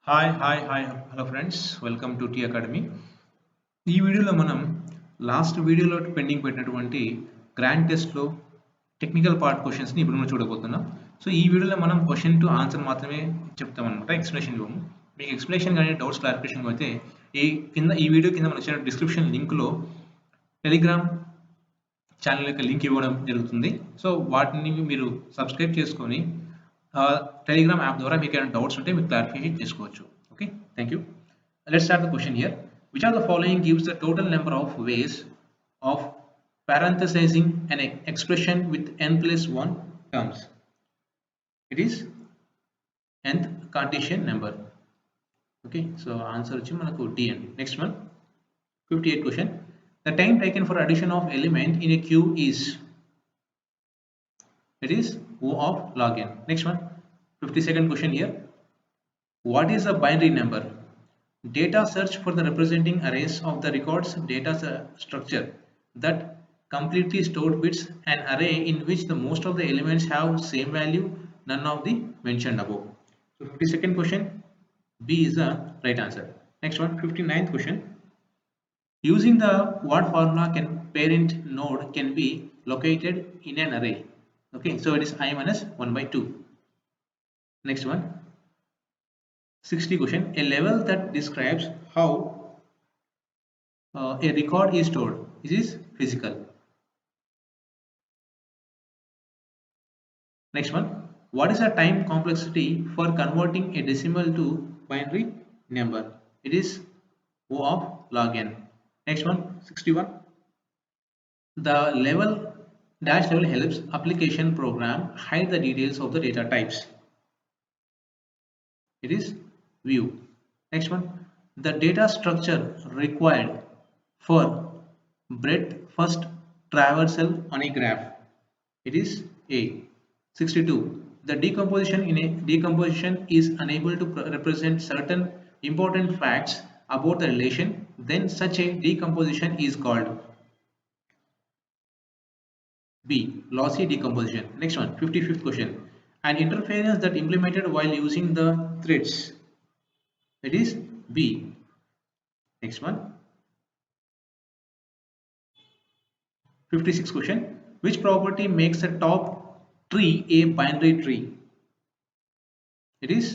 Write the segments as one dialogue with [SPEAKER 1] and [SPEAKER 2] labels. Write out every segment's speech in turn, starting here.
[SPEAKER 1] Hi hello friends welcome to T academy. ఈ వీడియోలో మనం లాస్ట్ వీడియోలో పెండింగ్ పెట్టినటువంటి గ్రాండ్ టెస్ట్లో టెక్నికల్ పార్ట్ క్వశ్చన్స్ని ఇప్పుడు మనం చూడబోతున్నాం. సో ఈ వీడియోలో మనం క్వశ్చన్ టు ఆన్సర్ మాత్రమే చెప్తాం అనమాట, ఎక్స్ప్లెనేషన్ ఇవ్వము. మీకు ఎక్స్ప్లెనేషన్ కానీ డౌట్స్ క్లారిఫికేషన్ అయితే ఈ వీడియో కింద మనం ఇచ్చిన డిస్క్రిప్షన్ లింక్లో టెలిగ్రామ్ ఛానల్ యొక్క లింక్ ఇవ్వడం జరుగుతుంది. సో వాటిని మీరు సబ్స్క్రైబ్ చేసుకొని టెలిగ్రామ్ యాప్ ద్వారా మీకు ఏమైనా డౌట్స్ ఉంటే మీరు క్లారిఫికేషన్ చేసుకోవచ్చు. Okay, thank you. Let's start the question here. Which of the following gives the total number of ways of parenthesizing an expression with n plus 1 terms? It is nth Cartesian number. Okay, so answer వచ్చి మనకు dn. Next one, 58 question. The time taken for addition of element in a queue is, it is O of log n. Next one, 52nd question here. What is a binary number? Data search for the representing arrays of the records data structure that completely stored bits, an array in which the most of the elements have same value, none of the mentioned above. So 52nd question, B is the right answer. Next one, 59th question. Using the what formula can parent node can be located in an array? Okay, so it is I minus 1 by 2. Next one, 60 question. A level that describes how a record is stored. It is physical. Next one. What is the time complexity for converting a decimal to binary number? It is O of log n. Next one, 61. The level dash level helps application program hide the details of the data types. It is view. Next one, the data structure required for breadth first traversal on a graph. It is A. 62. The decomposition is unable to represent certain important facts about the relation, then such a decomposition is called B. Lossy decomposition. Next one, 55th question. An interference that implemented while using the threads. It is B. Next one, 56th question. Which property makes the top tree a binary tree? It is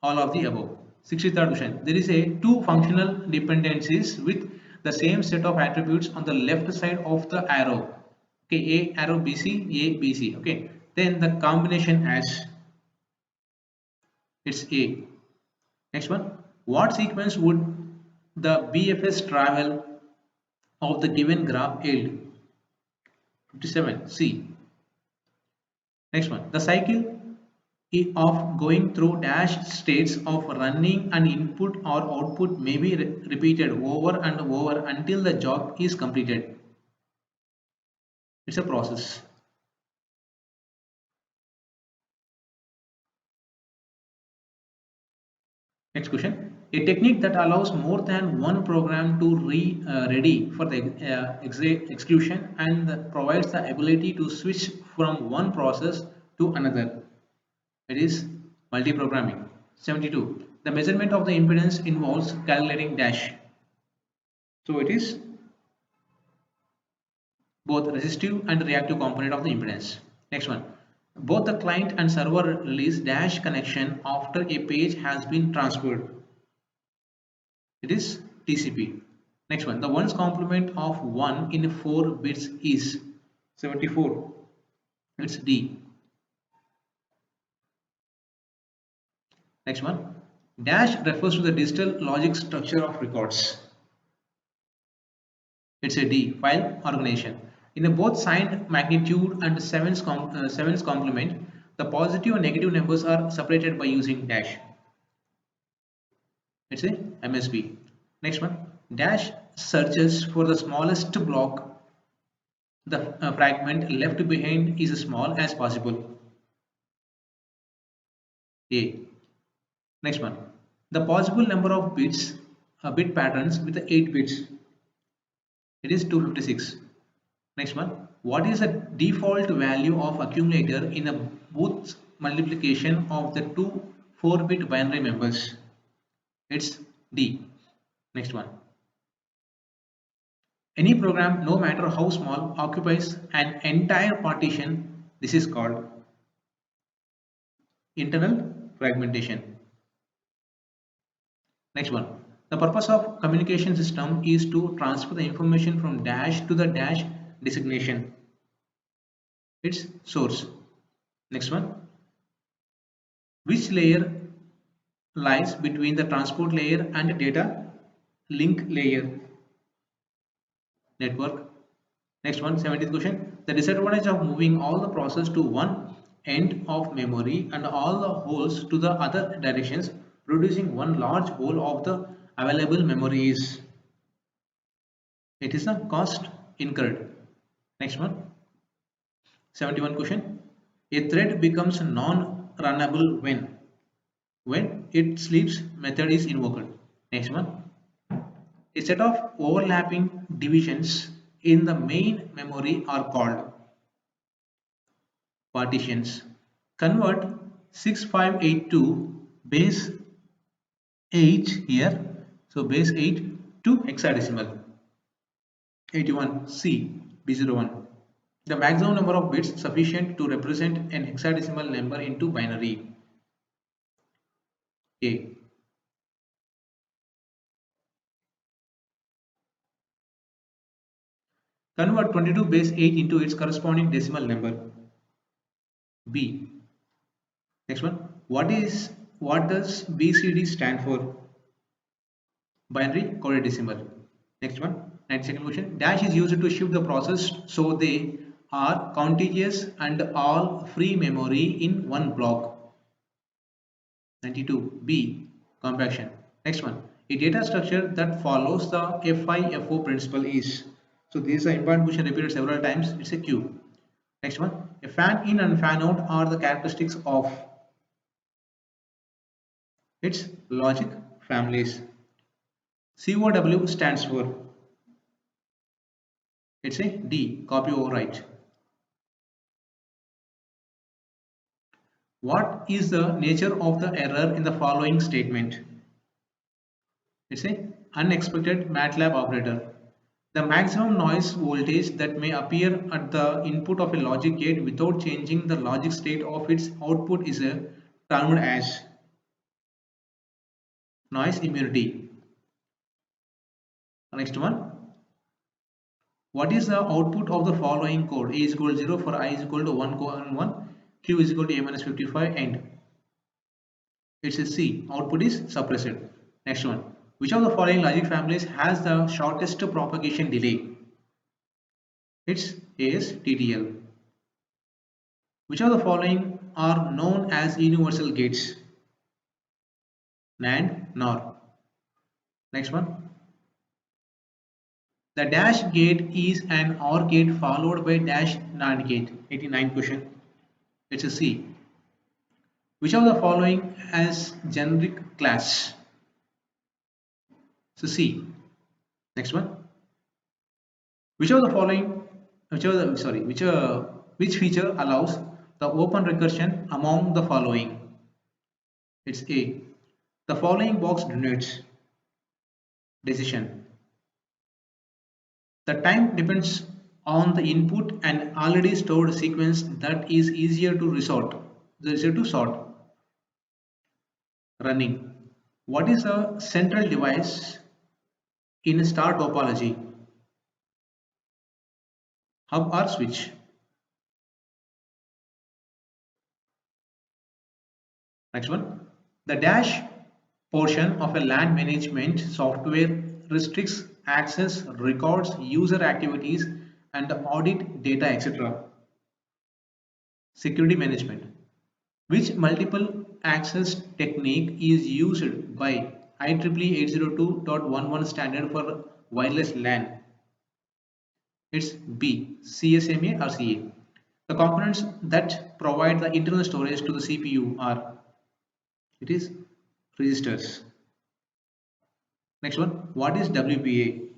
[SPEAKER 1] all of the above. 63rd question. There is a two functional dependencies with the same set of attributes on the left side of the arrow. Okay, A arrow BC, A BC. Okay, then the combination as, it's A. Next one, what sequence would the BFS travel of the given graph yield? 57, C. Next one, the cycle of going through dash states of running an input or output may be repeated over and over until the job is completed. It's a process. Next question. A technique that allows more than one program to ready for the execution and provides the ability to switch from one process to another. It is multiprogramming. 72. The measurement of the impedance involves calculating dash. So it is both resistive and reactive component of the impedance. Next one. Both the client and server release dash connection after a page has been transferred. It is TCP. Next one. The ones complement of 1 in 4 bits is 74. It's D. Next one. Dash refers to the digital logic structure of records. It's a D. File organization. In both signed magnitude and sevens complement, the positive and negative numbers are separated by using dash. It's a MSB. Next one. Dash searches for the smallest block the fragment left behind is as small as possible. A. Next one. The possible number of bits, bit patterns with 8 bits. It is 256. Next one. What is the default value of accumulator in a Booth multiplication of the two 4-bit binary numbers? It's D. Next one. Any program, no matter how small, occupies an entire partition. This is called internal fragmentation. Next one. The purpose of communication system is to transfer the information from dash to the dash designation. Its source. Next one. Which layer lies between the transport layer and data link layer? Network. Next one, 17th question. The disadvantage of moving all the process to one end of memory and all the holes to the other directions, producing one large hole of the available memory is. It is a cost incurred. Next one, 71 question. A thread becomes non-runnable when it sleeps method is invoked. Next one, a set of overlapping divisions in the main memory are called partitions. Convert 6582 base 8 here. So base 8 to hexadecimal. 81 C B01. The maximum number of bits sufficient to represent an hexadecimal number into binary. A. Convert 22 base 8 into its corresponding decimal number. B. Next one. What does BCD stand for? Binary coded decimal. Next one. 92nd question. Dash is used to shift the process so they are contiguous and all free memory in one block. 92. B. Compaction. Next one. A data structure that follows the FIFO principle is. So this is an important question repeated several times. It's a queue. Next one. A fan in and fan out are the characteristics of its logic families. COW stands for. It's a D. Copy overwrite. What is the nature of the error in the following statement? It's a unexpected MATLAB operator. The maximum noise voltage that may appear at the input of a logic gate without changing the logic state of its output is termed as noise immunity. Next one. What is the output of the following code? A is equal to 0 for I is equal to 1 colon 1, Q is equal to A minus 55 and it's a C. Output is suppressed. Next one. Which of the following logic families has the shortest propagation delay? It's ASTTL. Which of the following are known as universal gates? NAND, NOR. Next one. The dash gate is an OR gate followed by dash NAND gate. 89 question. It's a C. Which of the following has generic class? So C. Next one. Which of the following, which feature allows the open recursion among the following? It's A. The following box denotes decision. The time depends on the input and already stored sequence that is easier to sort. Running. What is a central device in star topology? Hub or switch? Next one. The dash portion of a LAN management software restricts access, records user activities, and audit data, etc. Security management. Which multiple access technique is used by IEEE 802.11 standard for wireless LAN? It's B. CSMA or CA. The components that provide the internal storage to the CPU are, it is registers. Next one, what is WPA?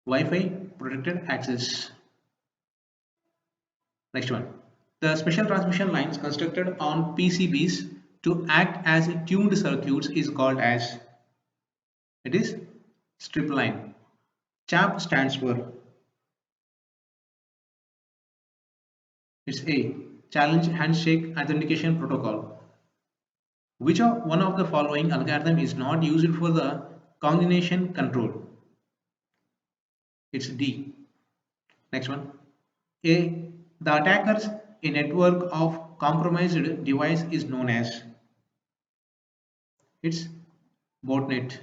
[SPEAKER 1] Wi-Fi protected access. Next one, the special transmission lines constructed on PCBs to act as tuned circuits is called as, it is stripline. CHAP stands for, it's A, challenge handshake authentication protocol. Which of one of the following algorithm is not used for the combination control? It's D. Next one. A. The attackers a network of compromised device is known as, it's botnet.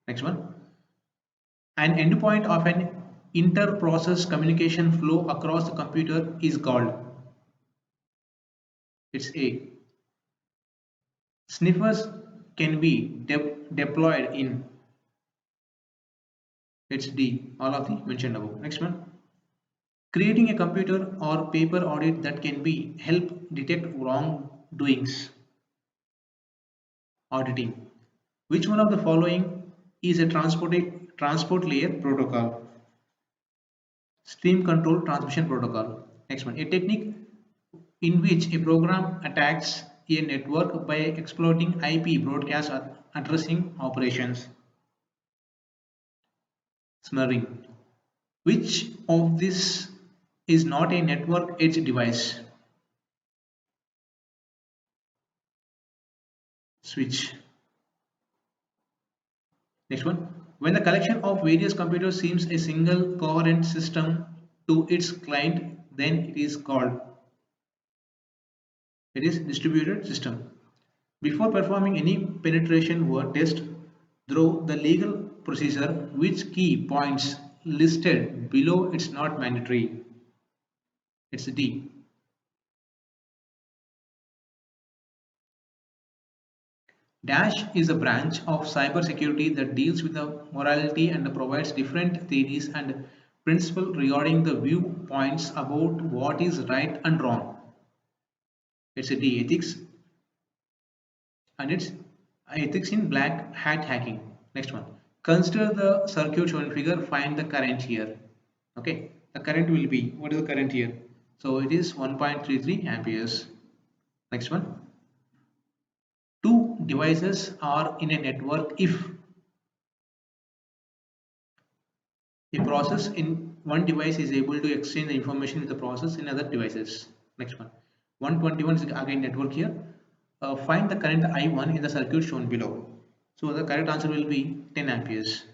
[SPEAKER 1] Next one. An endpoint of an inter-process communication flow across the computer is called, it's A. Sniffers can be deployed in, it's D. All of the mentioned above. Next one. Creating a computer or paper audit that can be help detect wrongdoings. Auditing. Which one of the following is a transport layer protocol? Stream control transmission protocol. Next one. A technique in which a program attacks a network by exploiting IP broadcast addressing operations. Smearing. Which of this is not a network edge device? Switch. Next one. When the collection of various computers seems a single coherent system to its client, then it is called, it is distributed system. Before performing any penetration word test through the legal procedure, which key points listed below it's not mandatory? It's D. Dash is a branch of cybersecurity that deals with the morality and provides different theories and principles regarding the viewpoints about what is right and wrong. It's a D, ethics, and it's ethics in black hat hacking. Next one. Consider the circuit shown in figure, find the current here. Okay, the current will be, what is the current here? So it is 1.33 amperes. Next one. Two devices are in a network if a process in one device is able to exchange the information with the process in other devices. Next one. 121 is again network here. Find the current I1 in the circuit shown below. So the correct answer will be 10 amperes.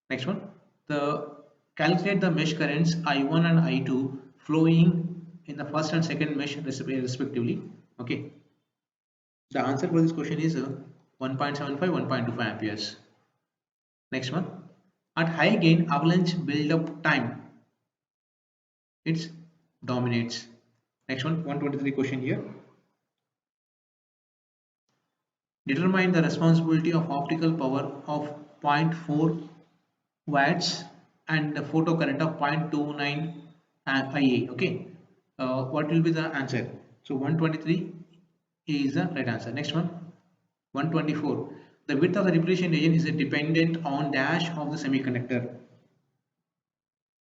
[SPEAKER 1] Next one. The calculate the mesh currents I1 and I2 flowing in the first and second mesh respectively. Okay. The answer for this question is 1.75, 1.25 amperes. Next one. At high gain avalanche build-up time, it dominates. Next one, 123 question here. Determine the responsibility of optical power of 0.4 watts and the photo current of 0.29 IA. Okay, what will be the answer? So 123 is the right answer. Next one, 124. The width of the depletion region is dependent on dash of the semiconductor.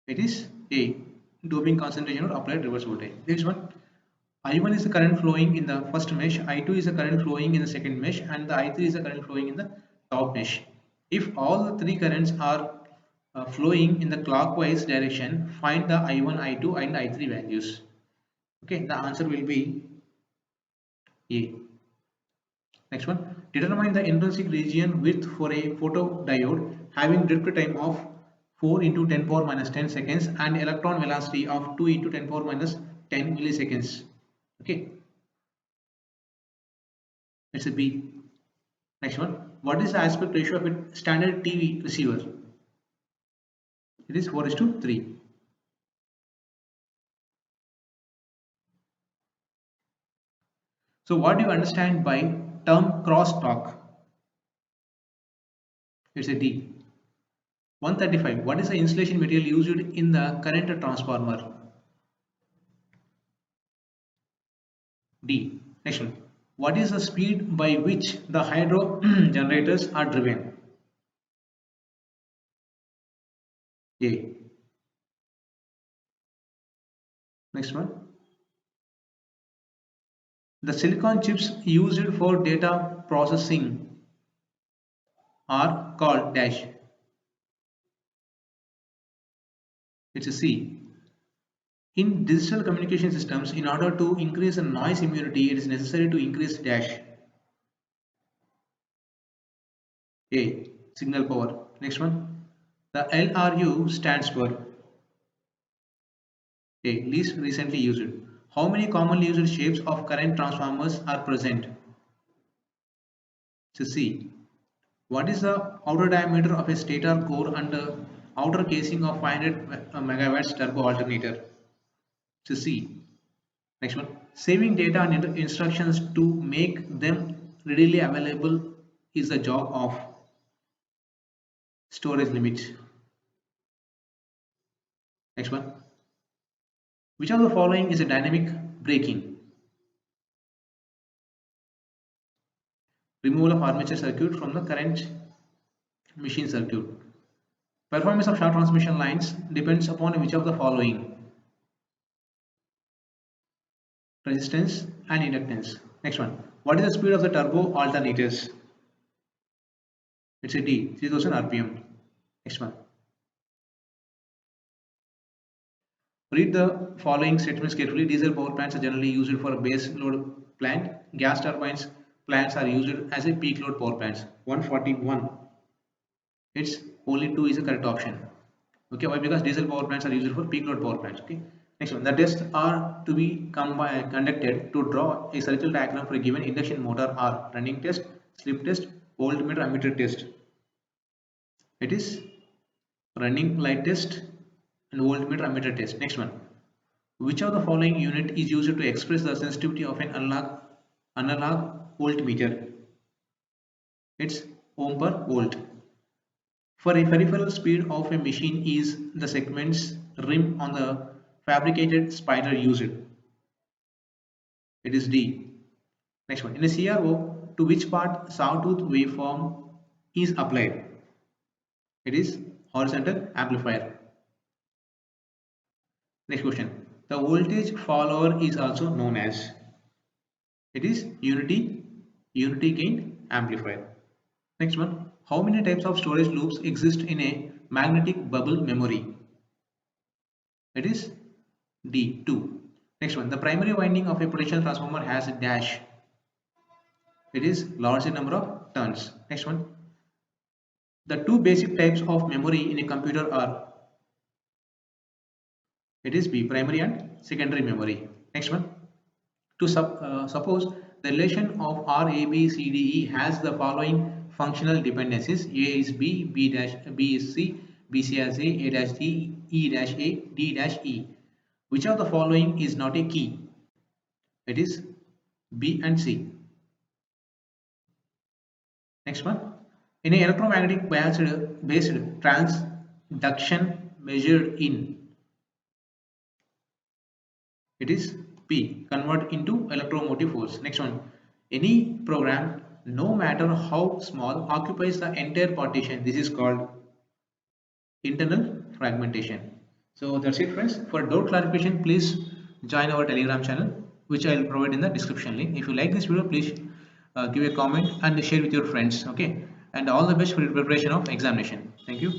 [SPEAKER 1] It is A. Doping concentration or applied reverse voltage. Next one. I1 is the current flowing in the first mesh, I2 is the current flowing in the second mesh, and the I3 is the current flowing in the top mesh. If all the three currents are flowing in the clockwise direction, find the I1, I2 and I3 values. Okay, the answer will be A. Next one. Determine the intrinsic region width for a photodiode having drift time of 4 into 10 power minus 10 seconds and electron velocity of 2 into 10 power minus 10 milliseconds. Okay, it's a B. Next one. What is the aspect ratio of a standard TV receiver? It is 4:3. So what do you understand by term crosstalk? It's a D. 135. What is the insulation material used in the current transformer? D. Next one. What is the speed by which the hydro generators are driven? A. Next one. The silicon chips used for data processing are called dash. It's a C. In digital communication systems, in order to increase the noise immunity, it is necessary to increase dash. A. Signal power. Next one. The LRU stands for A. Least recently used. How many commonly used shapes of current transformers are present? So C. What is the outer diameter of a stator core and the outer casing of 500 megawatts turbo alternator? So C. Next one. Saving data and instructions to make them readily available is the job of storage limits. Next one. Which of the following is a dynamic braking? Removal of armature circuit from the current machine circuit. Performance of short transmission lines depends upon which of the following? Resistance and inductance. Next one. What is the speed of the turbo alternators? It's a D, 3000 rpm. Next one. Read the following statements carefully. Diesel power plants are generally used for a base load plant. Gas turbines plants are used as a peak load power plants. 141. It's only 2 is the correct option. Okay, why? Because diesel power plants are used for peak load power plants. Okay. Next one. The tests are to be conducted to draw a circle diagram for a given induction motor are running test, slip test, voltmeter ammeter test. It is running light test and voltmeter ammeter test. Next one. Which of the following unit is used to express the sensitivity of an analog voltmeter? It's ohm per volt. For a peripheral speed of a machine is the segment's rim on the fabricated spider used? It is D. Next one. In a CRO, to which part sawtooth waveform is applied? It is horizontal amplifier. Next question. The voltage follower is also known as? It is unity gain amplifier. Next one. How many types of storage loops exist in a magnetic bubble memory? It is D, 2. Next one. The primary winding of a potential transformer has a dash. It is larger number of turns. Next one. The two basic types of memory in a computer are? It is B, primary and secondary memory. Next one. To suppose the relation of R, A, B, C, D, E has the following functional dependencies. A is B, B is C, B C as A dash D, E dash A, D dash E. Which of the following is not a key? It is B and C. Next one. In an electromagnetic based transduction measured in? It is P, convert into electromotive force. Next one. Any program, no matter how small, occupies the entire partition. This is called internal fragmentation. So that's it, friends. For doubt clarification, please join our Telegram channel, which I will provide in the description link. If you like this video, please give a comment and share with your friends. Okay, and all the best for your preparation of examination. Thank you.